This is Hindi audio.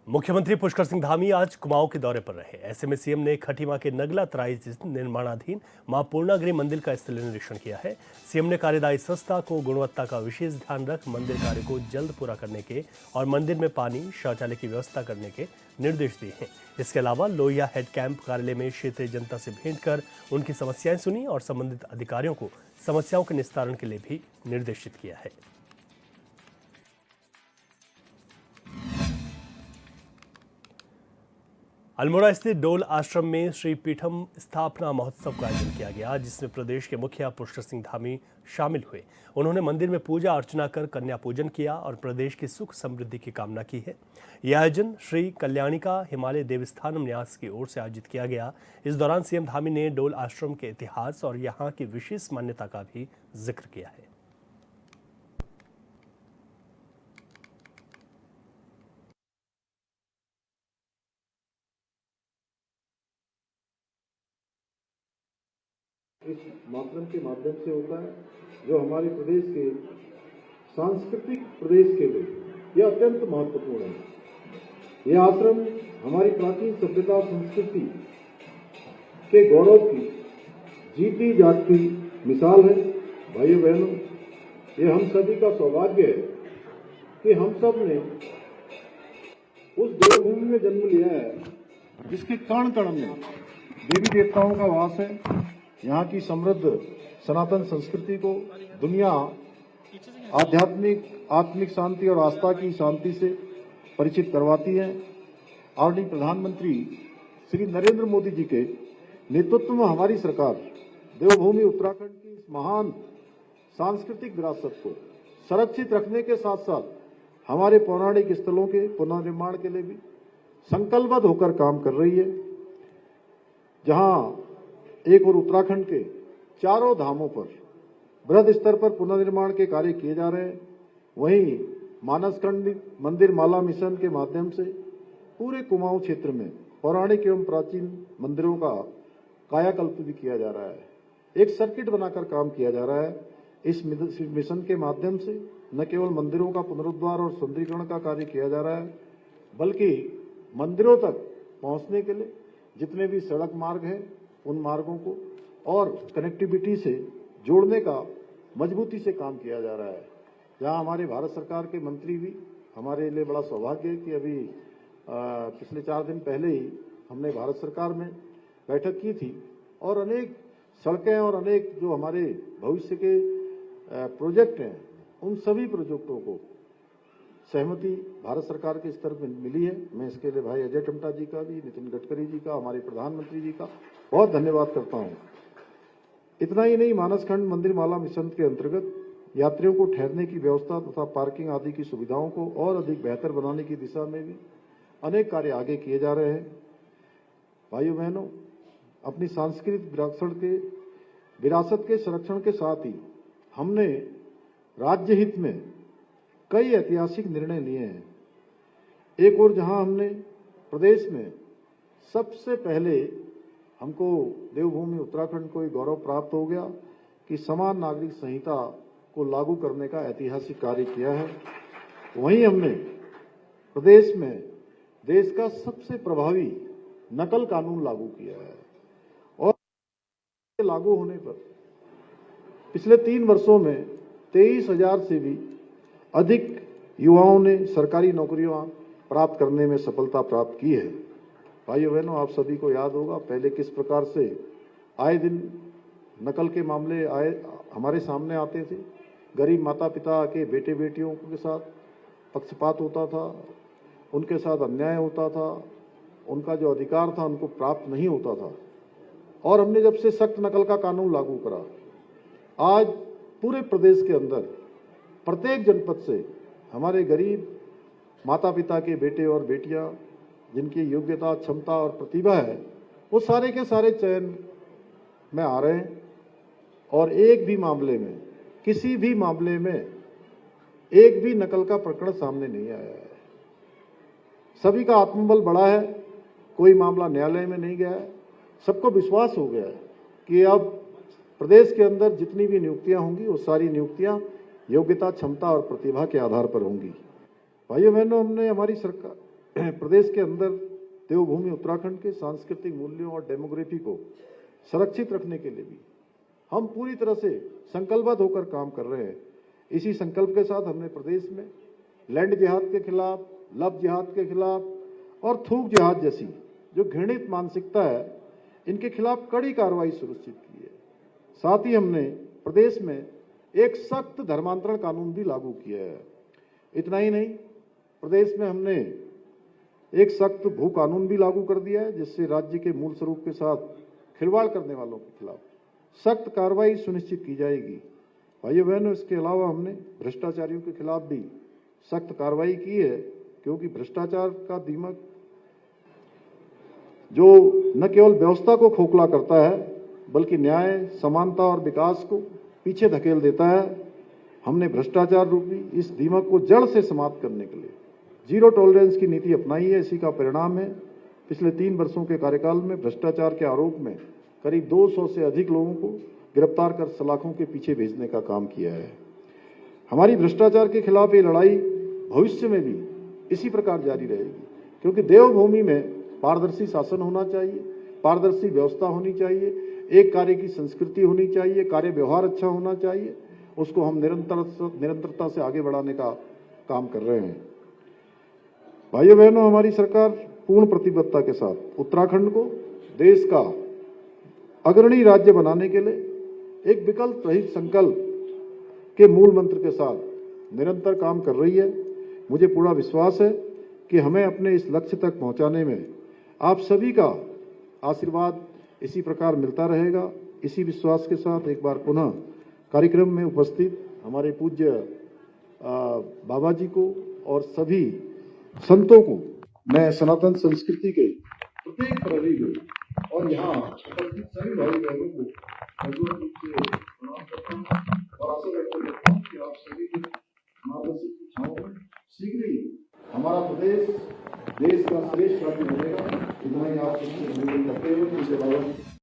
मुख्यमंत्री पुष्कर सिंह धामी आज कुमाऊं के दौरे पर रहे। ऐसे में सीएम ने खटीमा के नगला तराई स्थित निर्माणाधीन मां पूर्णागिरि मंदिर का स्थलीय निरीक्षण किया है। सीएम ने कार्यदायी संस्था को गुणवत्ता का विशेष ध्यान रख मंदिर कार्य को जल्द पूरा करने के और मंदिर में पानी शौचालय की व्यवस्था करने के निर्देश दिए हैं। इसके अलावा लोहिया हेड कैंप कार्यालय में क्षेत्रीय जनता से भेंट कर उनकी समस्याएं सुनी और संबंधित अधिकारियों को समस्याओं के निस्तारण के लिए भी निर्देशित किया है। अल्मोड़ा स्थित डोल आश्रम में श्री पीठम स्थापना महोत्सव का आयोजन किया गया, जिसमें प्रदेश के मुखिया पुष्कर सिंह धामी शामिल हुए। उन्होंने मंदिर में पूजा अर्चना कर कन्या पूजन किया और प्रदेश की सुख समृद्धि की कामना की है। यह आयोजन श्री कल्याणिका हिमालय देवस्थानम न्यास की ओर से आयोजित किया गया। इस दौरान सीएम धामी ने डोल आश्रम के इतिहास और यहाँ की विशेष मान्यता का भी जिक्र किया है। इस मातरम के माध्यम से होता है, जो हमारे प्रदेश के सांस्कृतिक प्रदेश के लिए यह अत्यंत महत्वपूर्ण है। यह आश्रम हमारी प्राचीन सभ्यता और संस्कृति के गौरव की जीती जागती मिसाल है। भाइयों बहनों, ये हम सभी का सौभाग्य है कि हम सब ने उस देवभूमि में जन्म लिया है जिसके कण कण में देवी देवताओं का वास है। यहाँ की समृद्ध सनातन संस्कृति को दुनिया आत्मिक शांति और आस्था की शांति से परिचित करवाती है। आदरणीय प्रधानमंत्री श्री नरेंद्र मोदी जी के नेतृत्व में हमारी सरकार देवभूमि उत्तराखंड की इस महान सांस्कृतिक विरासत को संरक्षित रखने के साथ साथ हमारे पौराणिक स्थलों के पुनर्निर्माण के लिए भी संकल्पबद्ध होकर काम कर रही है। जहां एक और उत्तराखंड के चारों धामों पर बृहद स्तर पर पुनर्निर्माण के कार्य किए जा रहे हैं, वहीं मानसखंड मंदिर माला मिशन के माध्यम से पूरे कुमाऊं क्षेत्र में पौराणिक एवं प्राचीन मंदिरों का कायाकल्प भी किया जा रहा है। एक सर्किट बनाकर काम किया जा रहा है। इस मिशन के माध्यम से न केवल मंदिरों का पुनरुद्धार और सुंदरीकरण का कार्य किया जा रहा है, बल्कि मंदिरों तक पहुंचने के लिए जितने भी सड़क मार्ग हैं उन मार्गों को और कनेक्टिविटी से जोड़ने का मजबूती से काम किया जा रहा है। जहां हमारे भारत सरकार के मंत्री भी, हमारे लिए बड़ा सौभाग्य है कि अभी पिछले 4 दिन पहले ही हमने भारत सरकार में बैठक की थी और अनेक सड़कें और अनेक जो हमारे भविष्य के प्रोजेक्ट हैं उन सभी प्रोजेक्टों को सहमति भारत सरकार के स्तर पर मिली है। मैं इसके लिए भाई अजय टमटा जी का भी, नितिन गडकरी जी का, हमारे प्रधानमंत्री जी का बहुत धन्यवाद करता हूं। इतना ही नहीं, मानसखंड मंदिर माला मिशन के अंतर्गत यात्रियों को ठहरने की व्यवस्था तथा पार्किंग आदि की सुविधाओं को और अधिक बेहतर बनाने की दिशा में भी अनेक कार्य आगे किए जा रहे हैं। भाइयों बहनों, अपनी सांस्कृतिक विरासत के संरक्षण के साथ ही हमने राज्य हित में कई ऐतिहासिक निर्णय लिए हैं। एक और जहां हमने प्रदेश में सबसे पहले हमको देवभूमि उत्तराखंड को एक गौरव प्राप्त हो गया कि समान नागरिक संहिता को लागू करने का ऐतिहासिक कार्य किया है। वहीं हमने प्रदेश में देश का सबसे प्रभावी नकल कानून लागू किया है और लागू होने पर पिछले 3 वर्षों में 23,000 से भी अधिक युवाओं ने सरकारी नौकरियां प्राप्त करने में सफलता प्राप्त की है। भाइयों बहनों, आप सभी को याद होगा पहले किस प्रकार से आए दिन नकल के मामले हमारे सामने आते थे। गरीब माता पिता के बेटे बेटियों के साथ पक्षपात होता था, उनके साथ अन्याय होता था, उनका जो अधिकार था उनको प्राप्त नहीं होता था। और हमने जब से सख्त नकल का कानून लागू करा, आज पूरे प्रदेश के अंदर प्रत्येक जनपद से हमारे गरीब माता पिता के बेटे और बेटियां जिनकी योग्यता, क्षमता और प्रतिभा है, वो सारे के सारे चयन में आ रहे हैं और एक भी मामले में, किसी भी मामले में एक भी नकल का प्रकरण सामने नहीं आया है। सभी का आत्मबल बढ़ा है, कोई मामला न्यायालय में नहीं गया है। सबको विश्वास हो गया है कि अब प्रदेश के अंदर जितनी भी नियुक्तियां होंगी वो सारी नियुक्तियां योग्यता, क्षमता और प्रतिभा के आधार पर होंगी। भाइयों बहनों, हमने हमारी सरकार प्रदेश के अंदर देवभूमि उत्तराखंड के सांस्कृतिक मूल्यों और डेमोग्राफी को संरक्षित रखने के लिए भी हम पूरी तरह से संकल्पबद्ध होकर काम कर रहे हैं। इसी संकल्प के साथ हमने प्रदेश में लैंड जिहाद के खिलाफ, लव जिहाद के खिलाफ और थूक जिहाद जैसी जो घृणित मानसिकता है, इनके खिलाफ कड़ी कार्रवाई सुनिश्चित की है। साथ ही हमने प्रदेश में एक सख्त धर्मांतरण कानून भी लागू किया है। इतना ही नहीं, प्रदेश में हमने एक सख्त भू कानून भी लागू कर दिया है, जिससे राज्य के मूल स्वरूप के साथ खिलवाड़ करने वालों के खिलाफ सख्त कार्रवाई सुनिश्चित की जाएगी। भाइयों बहनों, इसके अलावा हमने भ्रष्टाचारियों के खिलाफ भी सख्त कार्रवाई की है, क्योंकि भ्रष्टाचार का दीमक जो न केवल व्यवस्था को खोखला करता है, बल्कि न्याय, समानता और विकास को पीछे धकेल देता है। हमने भ्रष्टाचार रूपी इस दीमक को जड़ से समाप्त करने के लिए जीरो टॉलरेंस की नीति अपनाई है। इसी का परिणाम है पिछले 3 वर्षों के कार्यकाल में भ्रष्टाचार के आरोप में करीब 200 से अधिक लोगों को गिरफ्तार कर सलाखों के पीछे भेजने का काम किया है। हमारी भ्रष्टाचार के खिलाफ ये लड़ाई भविष्य में भी इसी प्रकार जारी रहेगी, क्योंकि देवभूमि में पारदर्शी शासन होना चाहिए, पारदर्शी व्यवस्था होनी चाहिए, एक कार्य की संस्कृति होनी चाहिए, कार्य व्यवहार अच्छा होना चाहिए। उसको हम निरंतरता से आगे बढ़ाने का काम कर रहे हैं। भाइयों बहनों, हमारी सरकार पूर्ण प्रतिबद्धता के साथ उत्तराखंड को देश का अग्रणी राज्य बनाने के लिए एक विकल्प रहित संकल्प के मूल मंत्र के साथ निरंतर काम कर रही है। मुझे पूरा विश्वास है कि हमें अपने इस लक्ष्य तक पहुंचाने में आप सभी का आशीर्वाद इसी प्रकार मिलता रहेगा। इसी विश्वास के साथ एक बार पुनः कार्यक्रम में उपस्थित हमारे पूज्य बाबा जी को और सभी संतों को मैं सनातन संस्कृति के प्रत्येक प्रहरी को और यहाँ उपस्थित सभी भाई बहनों को मजबूत रूप से प्रणाम करता हूँ और आशा व्यक्त करता हूँ कि आप सभी के मार्गदर्शन की छांव में शीघ्र ही हमारा प्रदेश देश का श्रेष्ठ राज्य बनेगा। इतना ही आप सबसे निवेदन करते हुए मुझे